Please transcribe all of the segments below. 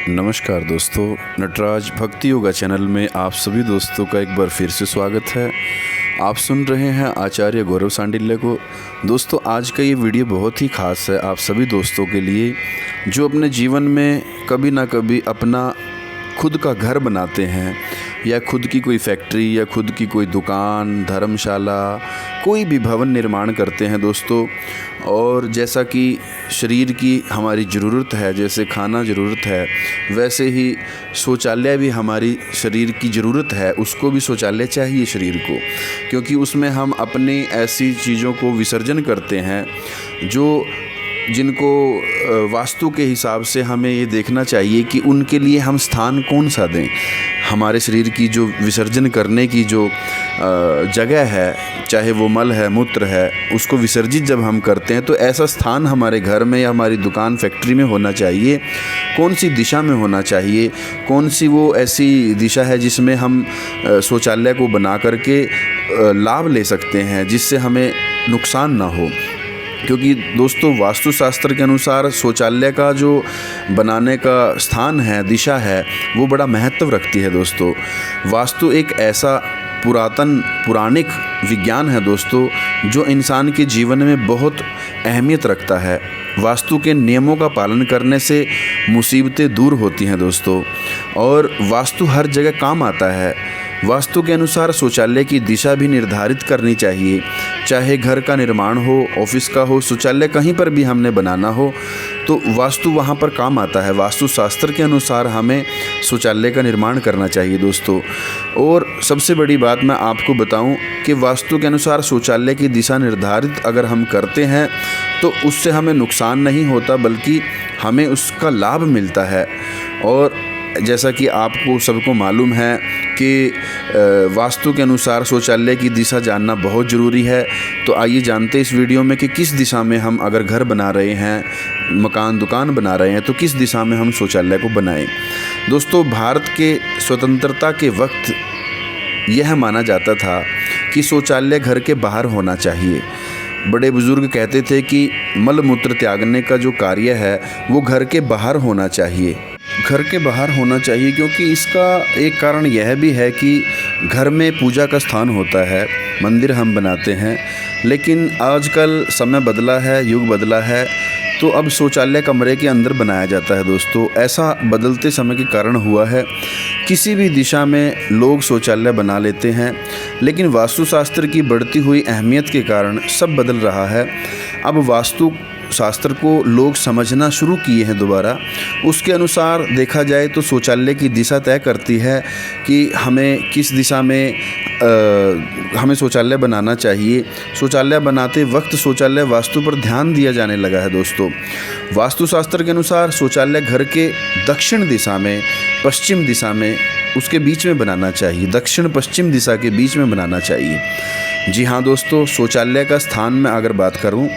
नमस्कार दोस्तों, नटराज भक्ति योगा चैनल में आप सभी दोस्तों का एक बार फिर से स्वागत है। आप सुन रहे हैं आचार्य गौरव सांडिल्य को। दोस्तों, आज का ये वीडियो बहुत ही ख़ास है आप सभी दोस्तों के लिए जो अपने जीवन में कभी ना कभी अपना खुद का घर बनाते हैं या खुद की कोई फैक्ट्री या खुद की कोई दुकान, धर्मशाला, कोई भी भवन निर्माण करते हैं दोस्तों। और जैसा कि शरीर की हमारी ज़रूरत है, जैसे खाना ज़रूरत है, वैसे ही शौचालय भी हमारी शरीर की ज़रूरत है। उसको भी शौचालय चाहिए शरीर को, क्योंकि उसमें हम अपनी ऐसी चीज़ों को विसर्जन करते हैं जिनको वास्तु के हिसाब से हमें ये देखना चाहिए कि उनके लिए हम स्थान कौन सा दें। हमारे शरीर की जो विसर्जन करने की जो जगह है, चाहे वो मल है, मूत्र है, उसको विसर्जित जब हम करते हैं तो ऐसा स्थान हमारे घर में या हमारी दुकान, फैक्ट्री में होना चाहिए। कौन सी दिशा में होना चाहिए, कौन सी वो ऐसी दिशा है जिसमें हम शौचालय को बना करके लाभ ले सकते हैं, जिससे हमें नुकसान ना हो। क्योंकि दोस्तों, वास्तुशास्त्र के अनुसार शौचालय का जो बनाने का स्थान है, दिशा है, वो बड़ा महत्व रखती है दोस्तों। वास्तु एक ऐसा पुराणिक विज्ञान है दोस्तों, जो इंसान के जीवन में बहुत अहमियत रखता है। वास्तु के नियमों का पालन करने से मुसीबतें दूर होती हैं दोस्तों, और वास्तु हर जगह काम आता है। वास्तु के अनुसार शौचालय की दिशा भी निर्धारित करनी चाहिए। चाहे घर का निर्माण हो, ऑफिस का हो, शौचालय कहीं पर भी हमने बनाना हो तो वास्तु वहाँ पर काम आता है। वास्तुशास्त्र के अनुसार हमें शौचालय का निर्माण करना चाहिए दोस्तों। और सबसे बड़ी बात मैं आपको बताऊं कि वास्तु के अनुसार शौचालय की दिशा निर्धारित अगर हम करते हैं तो उससे हमें नुकसान नहीं होता, बल्कि हमें उसका लाभ मिलता है। और जैसा कि आपको सबको मालूम है कि वास्तु के अनुसार शौचालय की दिशा जानना बहुत ज़रूरी है। तो आइए जानते हैं इस वीडियो में कि किस दिशा में हम अगर घर बना रहे हैं, मकान, दुकान बना रहे हैं, तो किस दिशा में हम शौचालय को बनाएं। दोस्तों, भारत के स्वतंत्रता के वक्त यह माना जाता था कि शौचालय घर के बाहर होना चाहिए। बड़े बुजुर्ग कहते थे कि मल मूत्र त्यागने का जो कार्य है वो घर के बाहर होना चाहिए। घर के बाहर होना चाहिए क्योंकि इसका एक कारण यह भी है कि घर में पूजा का स्थान होता है, मंदिर हम बनाते हैं। लेकिन आजकल समय बदला है, युग बदला है, तो अब शौचालय कमरे के अंदर बनाया जाता है दोस्तों। ऐसा बदलते समय के कारण हुआ है। किसी भी दिशा में लोग शौचालय बना लेते हैं, लेकिन वास्तुशास्त्र की बढ़ती हुई अहमियत के कारण सब बदल रहा है। अब वास्तु शास्त्र को लोग समझना शुरू किए हैं दोबारा। उसके अनुसार देखा जाए तो शौचालय की दिशा तय करती है कि हमें किस दिशा में हमें शौचालय बनाना चाहिए। शौचालय बनाते वक्त शौचालय वास्तु पर ध्यान दिया जाने लगा है दोस्तों। वास्तुशास्त्र के अनुसार शौचालय घर के दक्षिण दिशा में, पश्चिम दिशा में, उसके बीच में बनाना चाहिए। दक्षिण पश्चिम दिशा के बीच में बनाना चाहिए। जी हाँ दोस्तों, शौचालय का स्थान में अगर बात करूं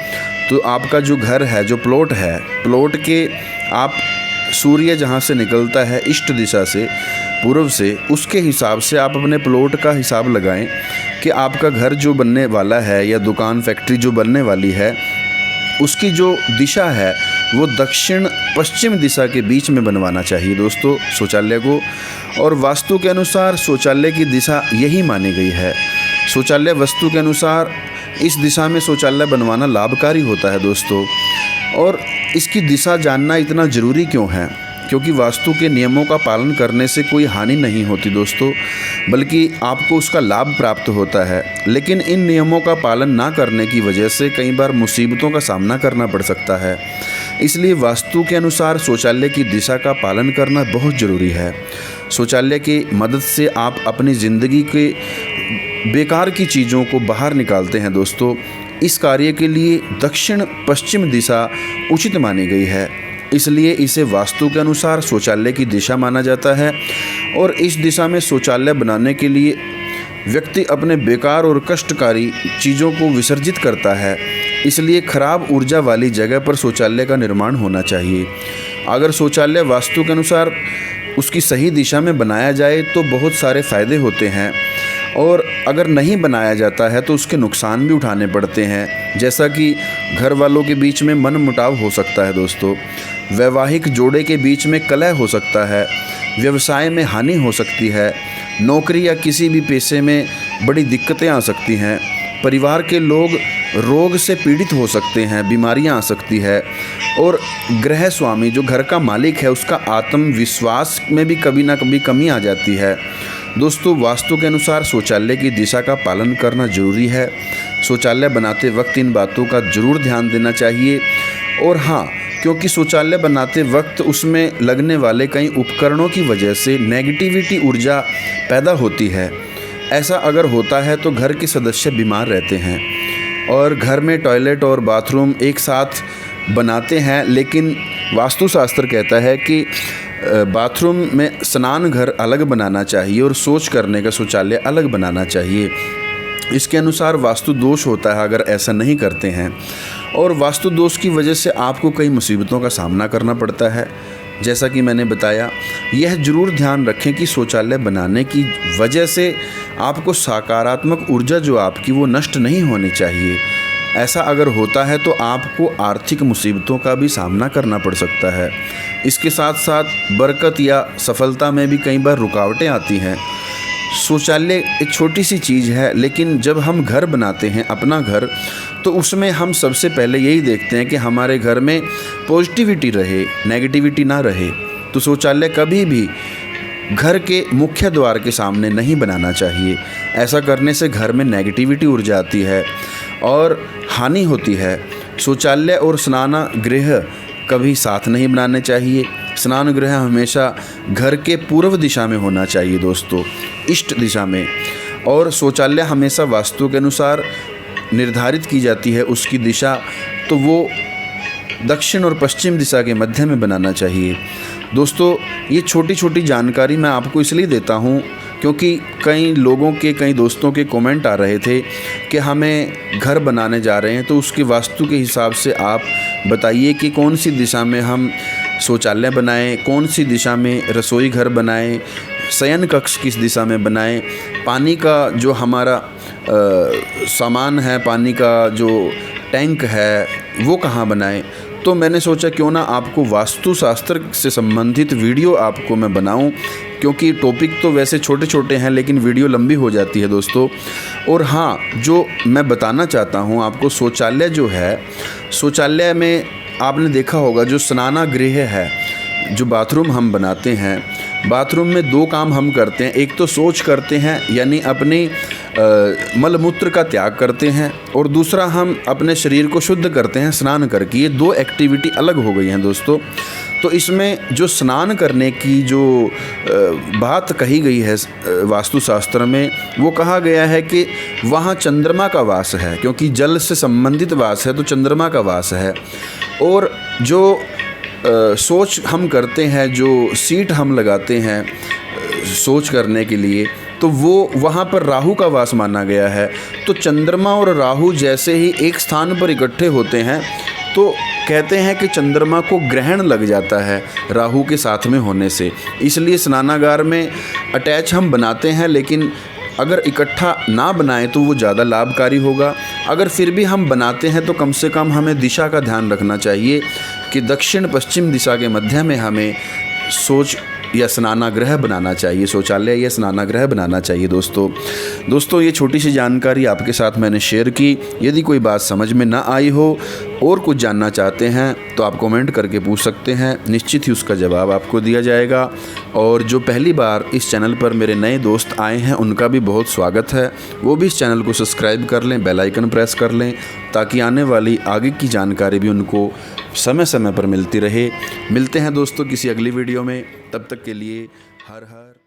तो आपका जो घर है, जो प्लॉट है, प्लॉट के आप सूर्य जहाँ से निकलता है ईस्ट दिशा से, पूर्व से, उसके हिसाब से आप अपने प्लॉट का हिसाब लगाएं कि आपका घर जो बनने वाला है या दुकान, फैक्ट्री जो बनने वाली है, उसकी जो दिशा है वो दक्षिण पश्चिम दिशा के बीच में बनवाना चाहिए दोस्तों शौचालय को। और वास्तु के अनुसार शौचालय की दिशा यही मानी गई है। शौचालय वास्तु के अनुसार इस दिशा में शौचालय बनवाना लाभकारी होता है दोस्तों। और इसकी दिशा जानना इतना ज़रूरी क्यों है? क्योंकि वास्तु के नियमों का पालन करने से कोई हानि नहीं होती दोस्तों, बल्कि आपको उसका लाभ प्राप्त होता है। लेकिन इन नियमों का पालन ना करने की वजह से कई बार मुसीबतों का सामना करना पड़ सकता है। इसलिए वास्तु के अनुसार शौचालय की दिशा का पालन करना बहुत ज़रूरी है। शौचालय की मदद से आप अपनी ज़िंदगी के बेकार की चीज़ों को बाहर निकालते हैं दोस्तों। इस कार्य के लिए दक्षिण पश्चिम दिशा उचित मानी गई है, इसलिए इसे वास्तु के अनुसार शौचालय की दिशा माना जाता है। और इस दिशा में शौचालय बनाने के लिए व्यक्ति अपने बेकार और कष्टकारी चीज़ों को विसर्जित करता है। इसलिए खराब ऊर्जा वाली जगह पर शौचालय का निर्माण होना चाहिए। अगर शौचालय वास्तु के अनुसार उसकी सही दिशा में बनाया जाए तो बहुत सारे फ़ायदे होते हैं। और अगर नहीं बनाया जाता है तो उसके नुकसान भी उठाने पड़ते हैं, जैसा कि घर वालों के बीच में मनमुटाव हो सकता है दोस्तों, वैवाहिक जोड़े के बीच में कलह हो सकता है, व्यवसाय में हानि हो सकती है, नौकरी या किसी भी पेशे में बड़ी दिक्कतें आ सकती हैं, परिवार के लोग रोग से पीड़ित हो सकते हैं, बीमारियां आ सकती है, और गृह स्वामी जो घर का मालिक है उसका आत्मविश्वास में भी कभी ना कभी कमी आ जाती है। दोस्तों, वास्तु के अनुसार शौचालय की दिशा का पालन करना जरूरी है। शौचालय बनाते वक्त इन बातों का जरूर ध्यान देना चाहिए। और हाँ, क्योंकि शौचालय बनाते वक्त उसमें लगने वाले कई उपकरणों की वजह से नेगेटिविटी ऊर्जा पैदा होती है। ऐसा अगर होता है तो घर के सदस्य बीमार रहते हैं। और घर में टॉयलेट और बाथरूम एक साथ बनाते हैं, लेकिन वास्तुशास्त्र कहता है कि बाथरूम में स्नान घर अलग बनाना चाहिए और शौच करने का शौचालय अलग बनाना चाहिए। इसके अनुसार वास्तु दोष होता है अगर ऐसा नहीं करते हैं, और वास्तु दोष की वजह से आपको कई मुसीबतों का सामना करना पड़ता है। जैसा कि मैंने बताया, यह जरूर ध्यान रखें कि शौचालय बनाने की वजह से आपको सकारात्मक ऊर्जा जो आपकी वो नष्ट नहीं होनी चाहिए। ऐसा अगर होता है तो आपको आर्थिक मुसीबतों का भी सामना करना पड़ सकता है। इसके साथ साथ बरकत या सफलता में भी कई बार रुकावटें आती हैं। शौचालय एक छोटी सी चीज़ है, लेकिन जब हम घर बनाते हैं अपना घर, तो उसमें हम सबसे पहले यही देखते हैं कि हमारे घर में पॉजिटिविटी रहे, नेगेटिविटी ना रहे। तो शौचालय कभी भी घर के मुख्य द्वार के सामने नहीं बनाना चाहिए। ऐसा करने से घर में नेगेटिविटी ऊर्जा आती है और हानि होती है। शौचालय और स्नानगृह कभी साथ नहीं बनाने चाहिए। स्नानगृह हमेशा घर के पूर्व दिशा में होना चाहिए दोस्तों, ईस्ट दिशा में। और शौचालय हमेशा वास्तु के अनुसार निर्धारित की जाती है उसकी दिशा, तो वो दक्षिण और पश्चिम दिशा के मध्य में बनाना चाहिए। दोस्तों, ये छोटी छोटी जानकारी मैं आपको इसलिए देता हूँ क्योंकि कई लोगों के, कई दोस्तों के कमेंट आ रहे थे कि हमें घर बनाने जा रहे हैं, तो उसके वास्तु के हिसाब से आप बताइए कि कौन सी दिशा में हम शौचालय बनाएं, कौन सी दिशा में रसोई घर बनाएं, शयन कक्ष किस दिशा में बनाएं, पानी का जो हमारा सामान है, पानी का जो टैंक है वो कहाँ बनाएं। तो मैंने सोचा क्यों ना आपको वास्तुशास्त्र से संबंधित वीडियो आपको मैं बनाऊं, क्योंकि टॉपिक तो वैसे छोटे छोटे हैं लेकिन वीडियो लंबी हो जाती है दोस्तों। और हाँ, जो मैं बताना चाहता हूं आपको, शौचालय जो है, शौचालय में आपने देखा होगा जो स्नानगृह है, जो बाथरूम हम बनाते हैं, बाथरूम में दो काम हम करते हैं। एक तो शौच करते हैं, यानी अपनी मलमूत्र का त्याग करते हैं, और दूसरा हम अपने शरीर को शुद्ध करते हैं स्नान करके। ये दो एक्टिविटी अलग हो गई हैं दोस्तों। तो इसमें जो स्नान करने की जो बात कही गई है वास्तुशास्त्र में, वो कहा गया है कि वहाँ चंद्रमा का वास है, क्योंकि जल से संबंधित वास है तो चंद्रमा का वास है। और जो शौच हम करते हैं, जो सीट हम लगाते हैं शौच करने के लिए, तो वो वहाँ पर राहु का वास माना गया है। तो चंद्रमा और राहु जैसे ही एक स्थान पर इकट्ठे होते हैं तो कहते हैं कि चंद्रमा को ग्रहण लग जाता है राहु के साथ में होने से। इसलिए स्नानागार में अटैच हम बनाते हैं, लेकिन अगर इकट्ठा ना बनाएं तो वो ज़्यादा लाभकारी होगा। अगर फिर भी हम बनाते हैं तो कम से कम हमें दिशा का ध्यान रखना चाहिए कि दक्षिण पश्चिम दिशा के मध्य में हमें शौच या स्नानागृह बनाना चाहिए, शौचालय या स्नानागृह बनाना चाहिए दोस्तों। ये छोटी सी जानकारी आपके साथ मैंने शेयर की। यदि कोई बात समझ में ना आई हो और कुछ जानना चाहते हैं तो आप कमेंट करके पूछ सकते हैं, निश्चित ही उसका जवाब आपको दिया जाएगा। और जो पहली बार इस चैनल पर मेरे नए दोस्त आए हैं उनका भी बहुत स्वागत है। वो भी इस चैनल को सब्सक्राइब कर लें, बेल आइकन प्रेस कर लें, ताकि आने वाली आगे की जानकारी भी उनको समय समय पर मिलती रहे। मिलते हैं दोस्तों किसी अगली वीडियो में, तब तक के लिए हर हर